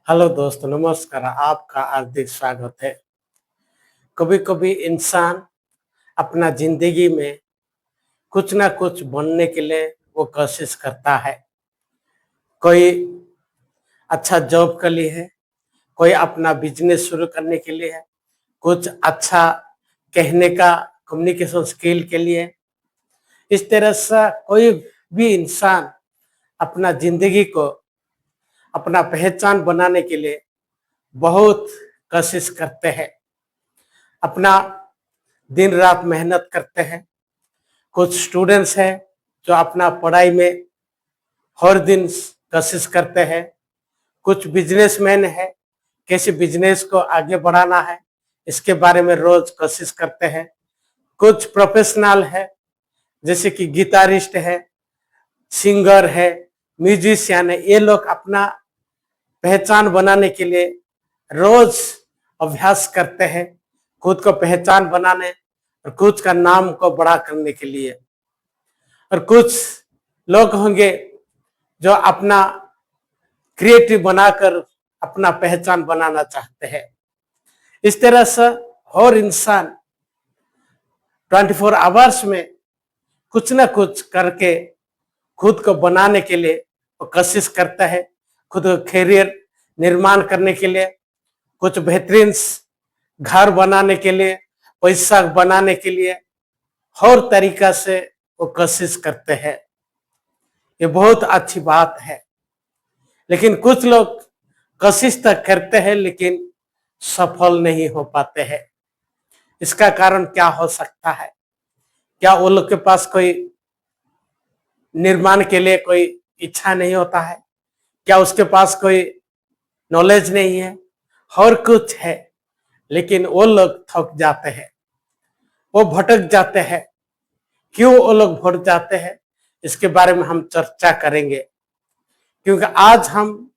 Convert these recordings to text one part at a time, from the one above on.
Hello दोस्तों, नमस्कार। आपका हार्दिक स्वागत है। कभी कभी इंसान अपना जिंदगी में कुछ ना कुछ बनने के लिए वो कोशिश करता है। कोई अच्छा जॉब के लिए है, कोई अपना बिजनेस शुरू करने के लिए है, कुछ अच्छा कहने का कम्युनिकेशन स्किल के लिए। इस तरह से कोई भी इंसान अपना जिंदगी को अपना पहचान बनाने के लिए बहुत कोशिश करते हैं। अपना दिन रात मेहनत करते हैं। कुछ स्टूडेंट्स हैं जो अपना पढ़ाई में हर दिन कोशिश करते हैं। कुछ बिजनेसमैन है, कैसे बिजनेस को आगे बढ़ाना है इसके बारे में रोज कोशिश करते हैं। कुछ प्रोफेशनल है, जैसे कि गिटारिस्ट है, सिंगर है, म्यूजिशियन है। ये लोग अपना पहचान बनाने के लिए रोज अभ्यास करते हैं, खुद को पहचान बनाने और खुद का नाम को बड़ा करने के लिए। और कुछ लोग होंगे जो अपना क्रिएटिव बनाकर अपना पहचान बनाना चाहते हैं। इस तरह से हर इंसान 24 आवर्स में कुछ ना कुछ करके खुद को बनाने के लिए कोशिश करता है। खुद को करियर निर्माण करने के लिए, कुछ बेहतरीन घर बनाने के लिए, पैसा बनाने के लिए हर तरीका से वो कोशिश करते हैं। ये बहुत अच्छी बात है। लेकिन कुछ लोग कोशिश तक करते हैं लेकिन सफल नहीं हो पाते हैं। इसका कारण क्या हो सकता है? क्या वो लोग के पास कोई निर्माण के लिए कोई इच्छा नहीं होता है? क्या उसके पास कोई नॉलेज नहीं है? और कुछ है, लेकिन वो लोग थक जाते हैं, वो भटक जाते हैं। क्यों वो लोग भटक जाते हैं, इसके बारे में हम चर्चा करेंगे। क्योंकि आज हम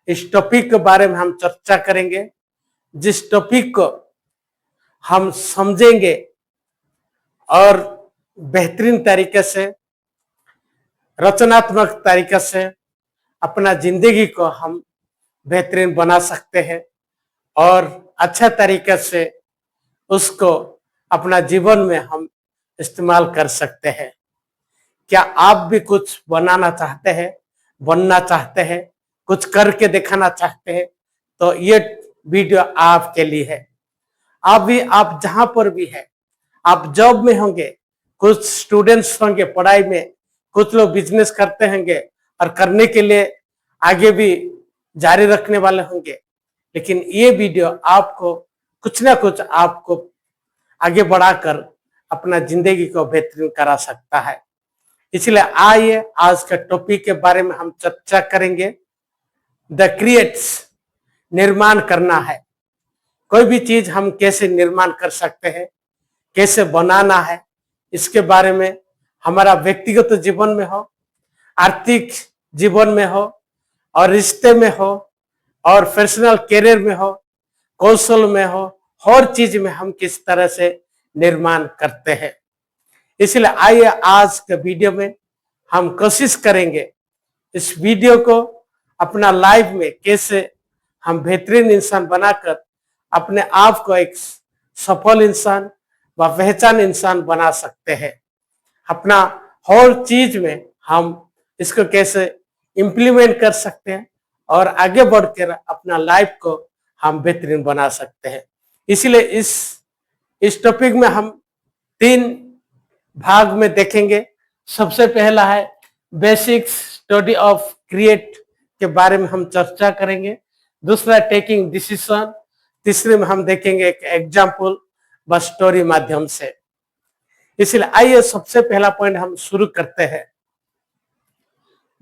इस टॉपिक के बारे में हम चर्चा करेंगे, जिस टॉपिक को हम समझेंगे और बेहतरीन तरीके से, रचनात्मक तरीके से अपना जिंदगी को हम बेहतरीन बना सकते हैं और अच्छा तरीके से उसको अपना जीवन में हम इस्तेमाल कर सकते हैं। क्या आप भी कुछ बनाना चाहते हैं, बनना चाहते हैं, कुछ करके दिखाना चाहते हैं? तो ये वीडियो आपके लिए है। आप जहां पर भी है, आप जॉब में होंगे, कुछ स्टूडेंट्स होंगे पढ़ाई में, कुछ लोग बिजनेस करते होंगे और करने के लिए आगे भी जारी रखने वाले होंगे। लेकिन ये वीडियो आपको कुछ ना कुछ आपको आगे बढ़ाकर अपना जिंदगी को बेहतरीन करा सकता है। इसलिए आइए आज के टॉपिक के बारे में हम चर्चा करेंगे। द क्रिएट्स, निर्माण करना है। कोई भी चीज हम कैसे निर्माण कर सकते हैं, कैसे बनाना है, इसके बारे में हमारा व्यक्तिगत जीवन में हो, आर्थिक जीवन में हो, और रिश्ते में हो, और पर्सनल करियर में हो, कौशल में हो, हर चीज में हम किस तरह से निर्माण करते हैं। इसलिए आइए आज के वीडियो में हम कोशिश करेंगे इस वीडियो को अपना लाइफ में कैसे हम बेहतरीन इंसान बनाकर अपने आप को एक सफल इंसान व पहचान इंसान बना सकते हैं। अपना हर चीज में हम इसको कैसे इम्प्लीमेंट कर सकते हैं और आगे बढ़कर अपना लाइफ को हम बेहतरीन बना सकते हैं। इसलिए इस टॉपिक में हम 3 भाग में देखेंगे। सबसे पहला है बेसिक स्टडी ऑफ क्रिएट के बारे में हम चर्चा करेंगे। दूसरा टेकिंग डिसीजन। तीसरे में हम देखेंगे एक एग्जाम्पल व स्टोरी माध्यम से। इसलिए आइए सबसे पहला पॉइंट हम शुरू करते हैं।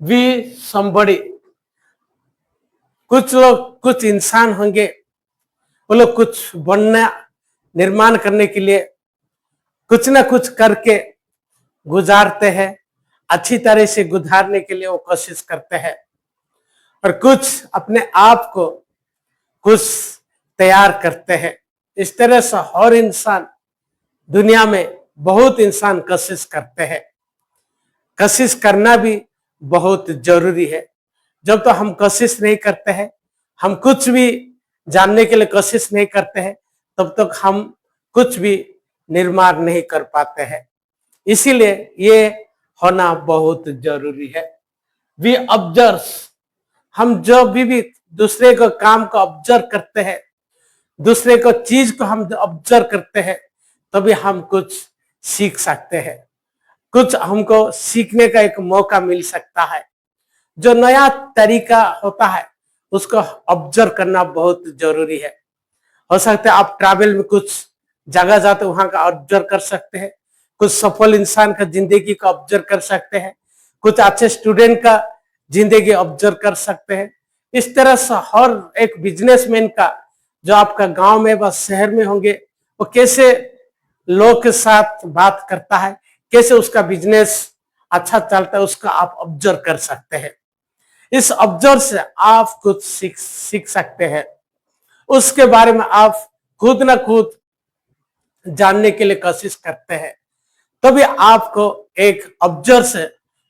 वी समबडी, कुछ लोग, कुछ इंसान होंगे, वो लोग कुछ बनना, निर्माण करने के लिए कुछ ना कुछ करके गुजारते हैं। अच्छी तरह से गुजारने के लिए वो कोशिश करते हैं और कुछ अपने आप को कुछ तैयार करते हैं। इस तरह से हर इंसान, दुनिया में बहुत इंसान कोशिश करते हैं। कोशिश करना भी बहुत जरूरी है। जब तो हम कोशिश नहीं करते हैं, हम कुछ भी जानने के लिए कोशिश नहीं करते हैं, तब तक हम कुछ भी निर्माण नहीं कर पाते हैं। इसीलिए ये होना बहुत जरूरी है। वी ऑब्जर्व, हम जो भी दूसरे को काम को ऑब्जर्व करते हैं, दूसरे को चीज को हम ऑब्जर्व करते हैं, तभी हम कुछ सीख सकते हैं, कुछ हमको सीखने का एक मौका मिल सकता है। जो नया तरीका होता है उसको ऑब्जर्व करना बहुत जरूरी है। हो सकता है आप ट्रैवल में कुछ जगह जाते वहां का ऑब्जर्व कर सकते हैं, कुछ सफल इंसान का जिंदगी का ऑब्जर्व कर सकते हैं, कुछ अच्छे स्टूडेंट का जिंदगी ऑब्जर्व कर सकते हैं। इस तरह से हर एक बिजनेसमैन का, जो आपका गांव में व शहर में होंगे, वो कैसे लोग के साथ बात करता है, कैसे उसका बिजनेस अच्छा चलता है, उसका आप ऑब्जर्व कर सकते हैं। इस ऑब्जर्व से आप कुछ सीख सकते हैं, उसके बारे में आप खुद ना खुद जानने के लिए कोशिश करते हैं, तभी आपको एक ऑब्जर्व से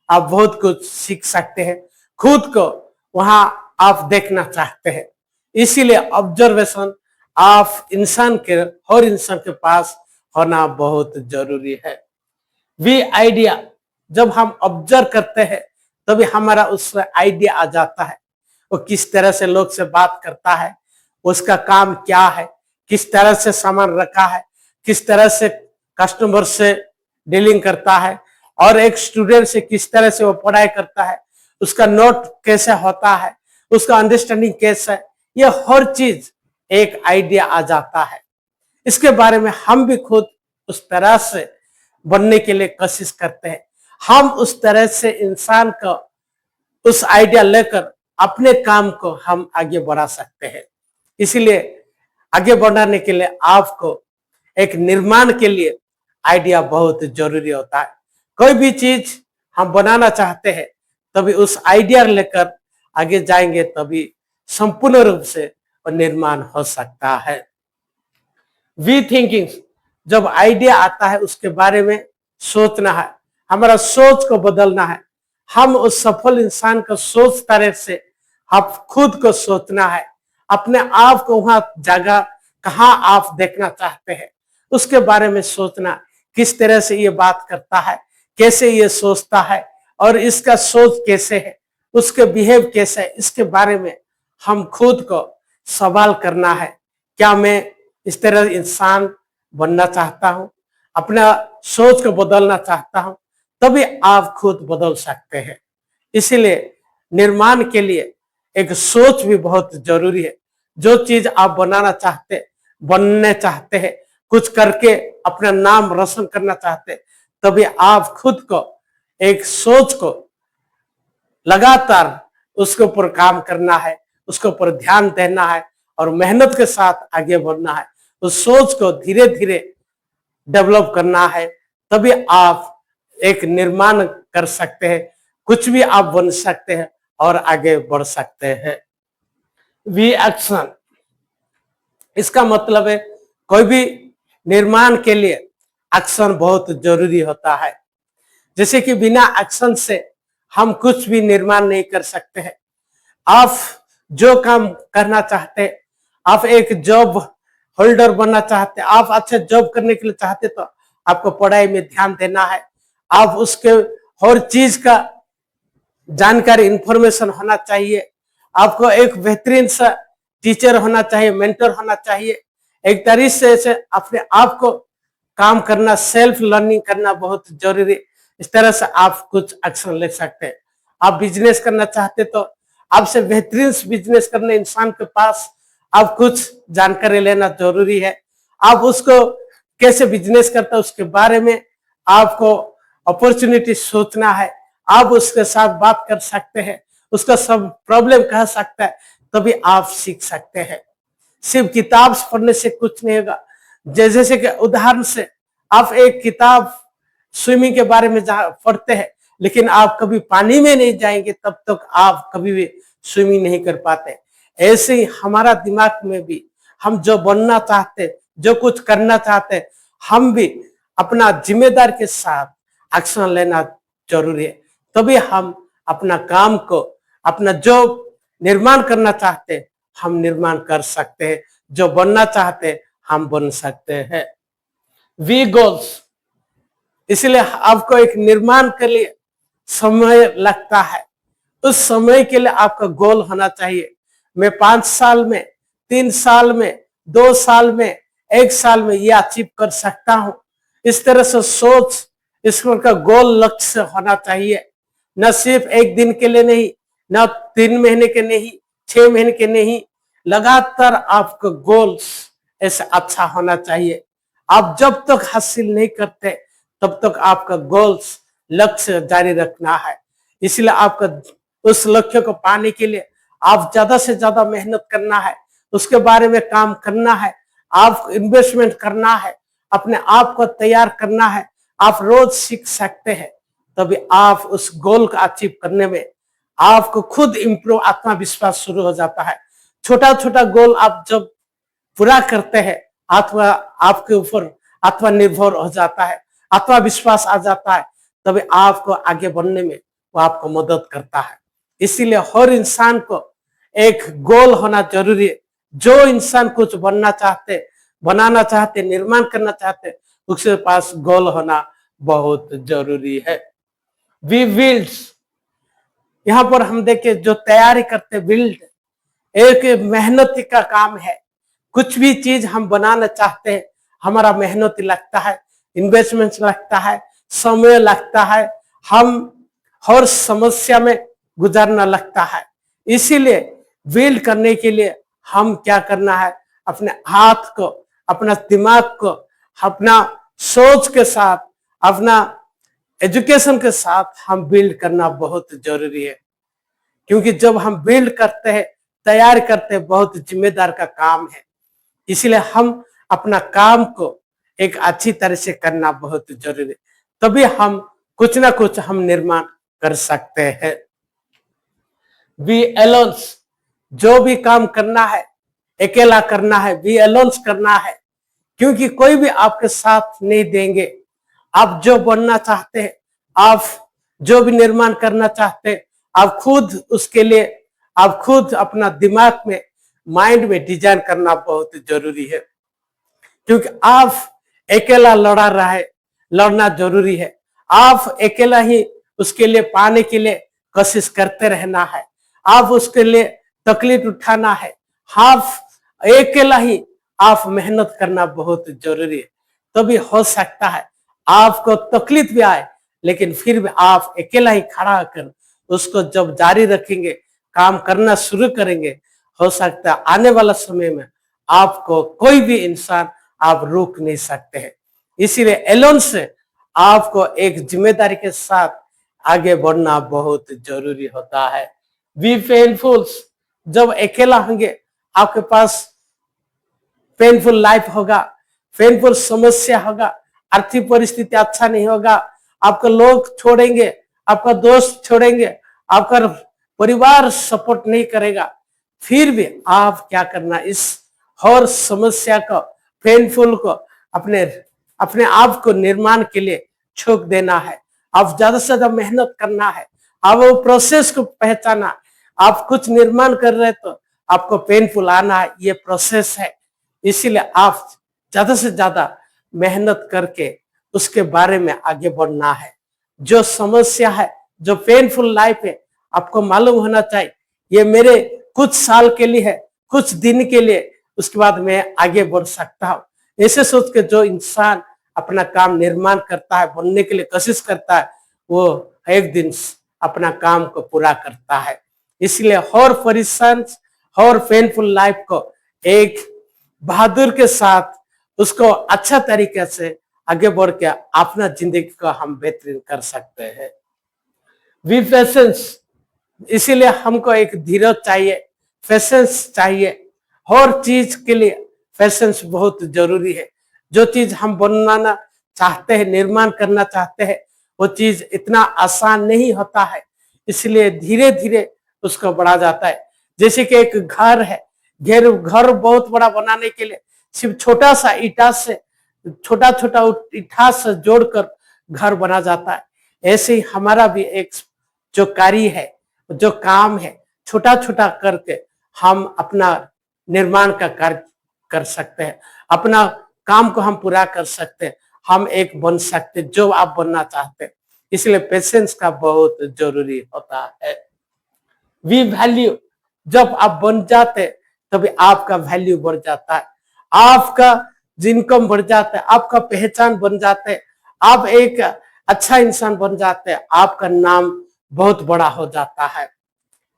आप बहुत कुछ सीख सकते हैं, खुद को वहां आप देखना चाहते हैं। इसीलिए ऑब्जर्वेशन आप इंसान के, हर इंसान के पास होना बहुत जरूरी है। वी आइडिया, जब हम ऑब्जर्व करते हैं तभी हमारा उससे आइडिया आ जाता है, वो किस तरह से लोग से बात करता है, उसका काम क्या है, किस तरह से सामान रखा है, किस तरह से कस्टमर से डीलिंग करता है, और एक स्टूडेंट से किस तरह से वो पढ़ाई करता है, उसका नोट कैसे होता है, उसका अंडरस्टैंडिंग कैसा है, ये हर चीज एक आइडिया आ जाता है। इसके बारे में हम भी खुद उस तरह से बनने के लिए कोशिश करते हैं। हम उस तरह से इंसान को उस आइडिया लेकर अपने काम को हम आगे बढ़ा सकते हैं। इसीलिए आगे बढ़ाने के लिए आपको एक निर्माण के लिए आइडिया बहुत जरूरी होता है। कोई भी चीज हम बनाना चाहते हैं, तभी उस आइडिया लेकर आगे जाएंगे, तभी संपूर्ण रूप से वो निर्माण हो सकता है। वी थिंकिंग, जब आइडिया आता है उसके बारे में सोचना है, हमारा सोच को बदलना है। हम उस सफल इंसान को सोच तरह से आप खुद को सोचना है, अपने आप को वहां जगह कहाँ आप देखना चाहते हैं, उसके बारे में सोचना, किस तरह से ये बात करता है, कैसे ये सोचता है, और इसका सोच कैसे है, उसके बिहेव कैसे है, इसके बारे में हम खुद को सवाल करना है। क्या मैं इस तरह इंसान बनना चाहता हूं, अपना सोच को बदलना चाहता हूं, तभी आप खुद बदल सकते हैं। इसीलिए निर्माण के लिए एक सोच भी बहुत जरूरी है। जो चीज आप बनाना चाहते, बनने चाहते हैं, कुछ करके अपना नाम रोशन करना चाहते, तभी आप खुद को एक सोच को लगातार उसके ऊपर काम करना है, उसके ऊपर ध्यान देना है और मेहनत के साथ आगे बढ़ना है। उस सोच को धीरे धीरे डेवलप करना है, तभी आप एक निर्माण कर सकते हैं, कुछ भी आप बन सकते हैं और आगे बढ़ सकते हैं। वी एक्शन, इसका मतलब है कोई भी निर्माण के लिए एक्शन बहुत जरूरी होता है। जैसे कि बिना एक्शन से हम कुछ भी निर्माण नहीं कर सकते हैं। आप जो काम करना चाहते, आप एक जॉब होल्डर बनना चाहते, आप अच्छे जॉब करने के लिए चाहते, तो आपको पढ़ाई में ध्यान देना है। आप उसके हर चीज का जानकारी, इंफॉर्मेशन होना चाहिए। आपको एक बेहतरीन सा टीचर होना चाहिए, मेंटर होना चाहिए। एक तरीके से अपने आप को काम करना, सेल्फ लर्निंग करना बहुत जरूरी। इस तरह से आप कुछ एक्शन ले सकते हैं। आप बिजनेस करना चाहते, तो आपसे बेहतरीन बिजनेस करने इंसान के पास आप कुछ जानकारी लेना जरूरी है। आप उसको कैसे बिजनेस करता है उसके बारे में आपको अपॉर्चुनिटी सोचना है। आप उसके साथ बात कर सकते हैं, उसका सब प्रॉब्लम कह सकता है, तभी आप सीख सकते हैं। सिर्फ किताब पढ़ने से कुछ नहीं होगा। जैसे कि उदाहरण से आप एक किताब स्विमिंग के बारे में पढ़ते हैं, लेकिन आप कभी पानी में नहीं जाएंगे, तब तक आप कभी भी स्विमिंग नहीं कर पाते। ऐसे ही हमारा दिमाग में भी हम जो बनना चाहते, जो कुछ करना चाहते, हम भी अपना जिम्मेदार के साथ एक्शन लेना जरूरी है, तभी हम अपना काम को, अपना जो निर्माण करना चाहते, हम निर्माण कर सकते हैं। जो बनना चाहते हैं हम बन सकते हैं। वी गोल्स, इसलिए आपको एक निर्माण के लिए समय लगता है। उस समय के लिए आपका गोल होना चाहिए। मैं 5 साल में, 3 साल में, 2 साल में, 1 साल में ये अचीव कर सकता हूं। इस तरह से सोच, इसका गोल लक्ष्य होना चाहिए। न सिर्फ एक दिन के लिए नहीं, न 3 महीने के नहीं, 6 महीने के नहीं, लगातार आपका गोल्स ऐसा अच्छा होना चाहिए। आप जब तक हासिल नहीं करते तब तक आपका गोल्स लक्ष्य जारी रखना है। इसलिए आपका उस लक्ष्य को पाने के लिए आप ज्यादा से ज्यादा मेहनत करना है, उसके बारे में काम करना है, आप इन्वेस्टमेंट करना है, अपने आप को तैयार करना है। आप रोज सीख सकते हैं, तभी आप उस गोल को अचीव करने में आपको खुद इम्प्रूव, आत्मविश्वास शुरू हो जाता है। छोटा छोटा गोल आप जब पूरा करते हैं, आत्मा आपके ऊपर आत्मनिर्भर हो जाता है, आत्मविश्वास आ जाता है, तभी आपको आगे बढ़ने में वो आपको मदद करता है। इसीलिए हर इंसान को एक गोल होना जरूरी है। जो इंसान कुछ बनना चाहते, बनाना चाहते, निर्माण करना चाहते, उसके पास गोल होना बहुत जरूरी है। वी बिल्ड्स, यहाँ पर हम देखें जो तैयारी करते, बिल्ड एक मेहनत का काम है। कुछ भी चीज हम बनाना चाहते हैं, हमारा मेहनत लगता है, इन्वेस्टमेंट लगता है, समय लगता है, हम हर समस्या में गुजरना लगता है। इसीलिए बिल्ड करने के लिए हम क्या करना है, अपने हाथ को, अपना दिमाग को, अपना सोच के साथ, अपना एजुकेशन के साथ हम बिल्ड करना बहुत जरूरी है। क्योंकि जब हम बिल्ड करते हैं, तैयार करते हैं, बहुत जिम्मेदार का काम है। इसलिए हम अपना काम को एक अच्छी तरह से करना बहुत जरूरी है, तभी हम कुछ ना कुछ हम निर्माण कर सकते हैं। बी एलोन्स, जो भी काम करना है अकेला करना है, बी एलोन्स करना है, क्योंकि कोई भी आपके साथ नहीं देंगे। आप जो बनना चाहते हैं, आप जो भी निर्माण करना चाहते हैं, आप खुद उसके लिए आप खुद अपना दिमाग में, माइंड में डिजाइन करना बहुत जरूरी है। क्योंकि आप अकेला लड़ना जरूरी है। आप अकेला ही उसके लिए पाने के लिए कोशिश करते रहना है, आप उसके लिए तकलीफ उठाना है। आप अकेला ही आप मेहनत करना बहुत जरूरी है, तभी हो सकता है आपको तकलीफ भी आए, लेकिन फिर भी आप अकेला ही खड़ा होकर उसको जब जारी रखेंगे, काम करना शुरू करेंगे, हो सकता है आने वाला समय में आपको कोई भी इंसान आप रोक नहीं सकते हैं। इसीलिए एलोन से आपको एक जिम्मेदारी के साथ आगे बढ़ना बहुत जरूरी होता है। बी पेनफुल्स, जब अकेला होंगे आपके पास पेनफुल लाइफ होगा, पेनफुल समस्या होगा, आर्थिक परिस्थिति अच्छा नहीं होगा, आपको लोग छोड़ेंगे, आपका दोस्त छोड़ेंगे, आपका परिवार सपोर्ट नहीं करेगा, फिर भी आप क्या करना, इस हर समस्या को, पेनफुल को अपने अपने आप को निर्माण के लिए छोड़ देना है। आप ज्यादा से ज्यादा मेहनत करना है, आप वो प्रोसेस को पहचाना। आप कुछ निर्माण कर रहे तो आपको पेनफुल आना है, ये प्रोसेस है। इसीलिए आप ज्यादा से ज्यादा मेहनत करके उसके बारे में आगे बढ़ना है। जो समस्या है, जो पेनफुल लाइफ है, आपको मालूम होना चाहिए ये मेरे कुछ साल के लिए है, कुछ दिन के लिए, उसके बाद मैं आगे बढ़ सकता हूँ। ऐसे सोच के जो इंसान अपना काम निर्माण करता है, बनने के लिए कोशिश करता है, वो एक दिन अपना काम को पूरा करता है। इसलिए हर परेशान, हर पेनफुल लाइफ को एक बहादुर के साथ उसको अच्छा तरीके से आगे बढ़ के अपना जिंदगी को हम बेहतरीन कर सकते हैं। वी पेशेंस, इसीलिए हमको एक धीरज चाहिए, पेशेंस चाहिए। हर चीज के लिए पेशेंस बहुत जरूरी है। जो चीज हम बनाना चाहते हैं, निर्माण करना चाहते हैं, वो चीज इतना आसान नहीं होता है, इसलिए धीरे धीरे उसको बढ़ा जाता है। जैसे कि एक घर है, घर बहुत बड़ा बनाने के लिए सिर्फ छोटा सा ईटा से, छोटा छोटा ईटा से जोड़कर घर बना जाता है। ऐसे ही हमारा भी एक जो कार्य है, जो काम है, छोटा छोटा करके हम अपना निर्माण का कार्य कर सकते हैं, अपना काम को हम पूरा कर सकते हैं, हम एक बन सकते हैं जो आप बनना चाहते हैं। इसलिए पेशेंस का बहुत जरूरी होता है। वी वैल्यू, जब आप बन जाते तभी आपका वैल्यू बढ़ जाता है, आपका इनकम बढ़ जाता है, आपका पहचान बन जाते हैं, आप एक अच्छा इंसान बन जाते हैं, आपका नाम बहुत बड़ा हो जाता है।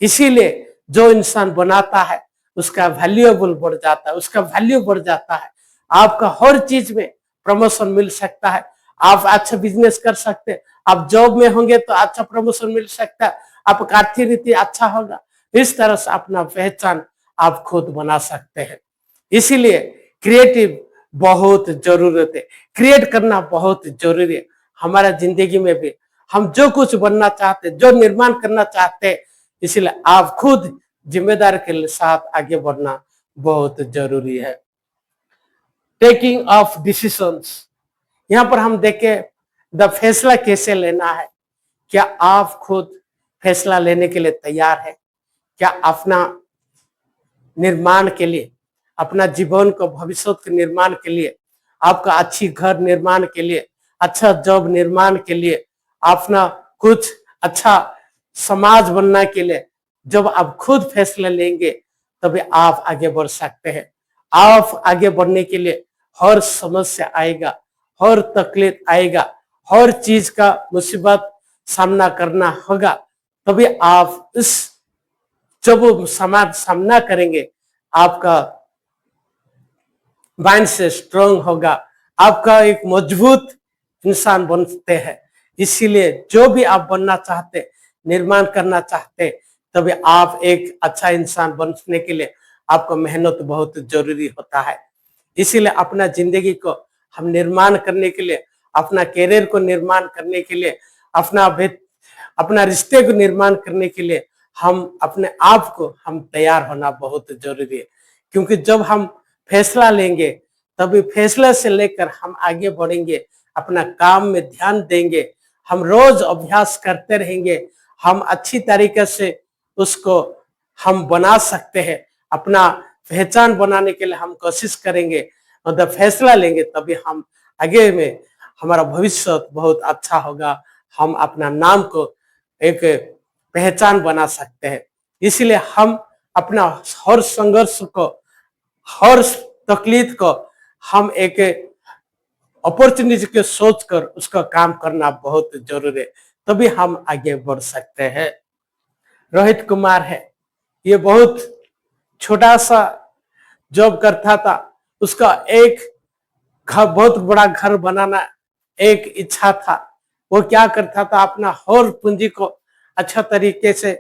इसीलिए जो इंसान बनाता है उसका वैल्यूएबल बढ़ जाता है, उसका वैल्यू बढ़ जाता है, आपका हर चीज में प्रमोशन मिल सकता है, आप अच्छा बिजनेस कर सकते हैं, आप जॉब में होंगे तो अच्छा प्रमोशन मिल सकता है, आपका आर्थिक रीति अच्छा होगा। इस तरह से अपना पहचान आप खुद बना सकते हैं। इसीलिए क्रिएटिव बहुत जरूरत है, क्रिएट करना बहुत जरूरी है। हमारा जिंदगी में भी हम जो कुछ बनना चाहते हैं, जो निर्माण करना चाहते हैं, इसलिए आप खुद जिम्मेदार के साथ आगे बढ़ना बहुत जरूरी है। टेकिंग ऑफ डिसीजंस, यहाँ पर हम देखें द फैसला कैसे लेना है। क्या आप खुद फैसला लेने के लिए तैयार है? क्या अपना निर्माण के लिए, अपना जीवन को भविष्य के निर्माण के लिए, आपका अच्छी घर निर्माण के लिए, अच्छा जॉब निर्माण के लिए, अपना कुछ अच्छा समाज बनने के लिए जब आप खुद फैसले लेंगे तभी आप आगे बढ़ सकते हैं। आप आगे बढ़ने के लिए हर समस्या आएगा, हर तकलीफ आएगा, हर चीज का मुसीबत सामना करना होगा, तभी आप इस जब वो सामना करेंगे आपका माइंड से स्ट्रांग होगा, आपका एक मजबूत इंसान बनते हैं। इसीलिए जो भी आप बनना चाहते, निर्माण करना चाहते, तभी आप एक अच्छा इंसान बनने के लिए आपको मेहनत बहुत जरूरी होता है। इसीलिए अपना जिंदगी को हम निर्माण करने के लिए, अपना कैरियर को निर्माण करने के लिए, अपना रिश्ते को निर्माण करने के लिए हम अपने आप को हम तैयार होना बहुत जरूरी है। क्योंकि जब हम फैसला लेंगे तभी फैसले से लेकर हम आगे बढ़ेंगे, अपना काम में ध्यान देंगे, हम रोज अभ्यास करते रहेंगे, हम अच्छी तरीके से उसको हम बना सकते हैं। अपना पहचान बनाने के लिए हम कोशिश करेंगे और जब फैसला लेंगे तभी हम आगे में हमारा भविष्य बहुत अच्छा होगा, हम अपना नाम को एक पहचान बना सकते हैं। इसलिए हम अपना हर संघर्ष को, हर तकलीफ को हम एक अपॉर्चुनिटी के सोचकर उसका काम करना बहुत जरूरी है, तभी हम आगे बढ़ सकते हैं। रोहित कुमार है, ये बहुत छोटा सा जॉब करता था, उसका एक घर, बहुत बड़ा घर बनाना एक इच्छा था। वो क्या करता था, अपना हर पूंजी को अच्छा तरीके से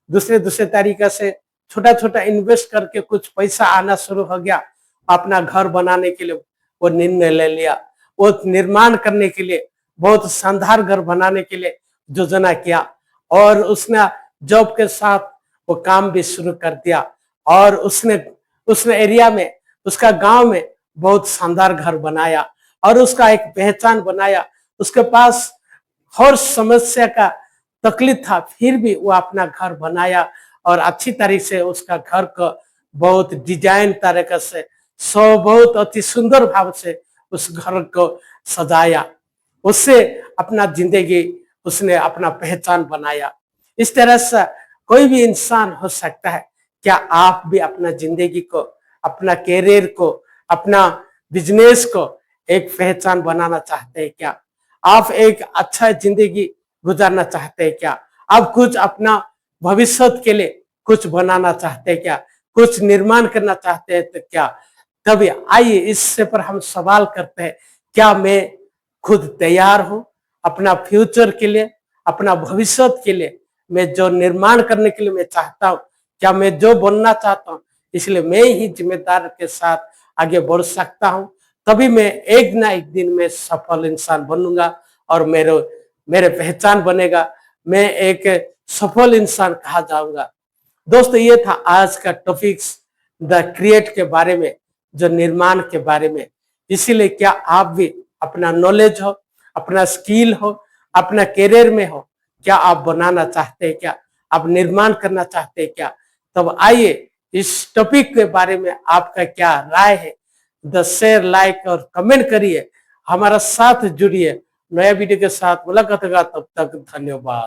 दूसरे तरीके से छोटा छोटा इन्वेस्ट करके कुछ पैसा आना शुरू हो गया। अपना घर बनाने के लिए वो निर्णय ले लिया, वो निर्माण करने के लिए, बहुत शानदार घर बनाने के लिए योजना किया, और उसने जॉब के साथ वो काम भी शुरू कर दिया, और उसने एरिया में, उसका गांव में बहुत शानदार घर बनाया और उसका एक पहचान बनाया। उसके पास हर समस्या का तकलीफ था, फिर भी वो अपना घर बनाया और अच्छी तरीके से उसका घर को बहुत डिजाइन तरीके से बहुत अति सुंदर भाव से उस घर को सजाया। उससे अपना जिंदगी, उसने अपना पहचान बनाया। इस तरह से कोई भी इंसान हो सकता है। क्या आप भी अपना जिंदगी को, अपना कैरियर को, अपना बिजनेस को एक पहचान बनाना चाहते हैं क्या? आप एक अच्छा जिंदगी गुजारना चाहते हैं क्या? आप कुछ अपना भविष्य के लिए कुछ बनाना चाहते हैं क्या? कुछ निर्माण करना चाहते हैं तो क्या? तभी आइए इससे पर हम सवाल करते हैं, क्या मैं खुद तैयार हूं अपना फ्यूचर के लिए, अपना भविष्य के लिए? मैं जो निर्माण करने के लिए मैं चाहता हूं, क्या मैं जो बनना चाहता हूं, इसलिए मैं ही जिम्मेदार के साथ आगे बढ़ सकता हूं, तभी मैं एक ना एक दिन में सफल इंसान बनूंगा और मेरे पहचान बनेगा, मैं एक सफल इंसान कहा जाऊंगा। दोस्तों, ये था आज का टॉपिक्स द क्रिएट के बारे में, जो निर्माण के बारे में। इसीलिए क्या आप भी अपना नॉलेज हो, अपना स्किल हो, अपना कैरियर में हो, क्या आप बनाना चाहते हैं क्या? आप निर्माण करना चाहते हैं क्या? तब आइए इस टॉपिक के बारे में आपका क्या राय है? शेयर, लाइक और कमेंट करिए। हमारा साथ जुड़िए। नया वीडियो के साथ मुलाकात होगा, तब तक धन्यवाद।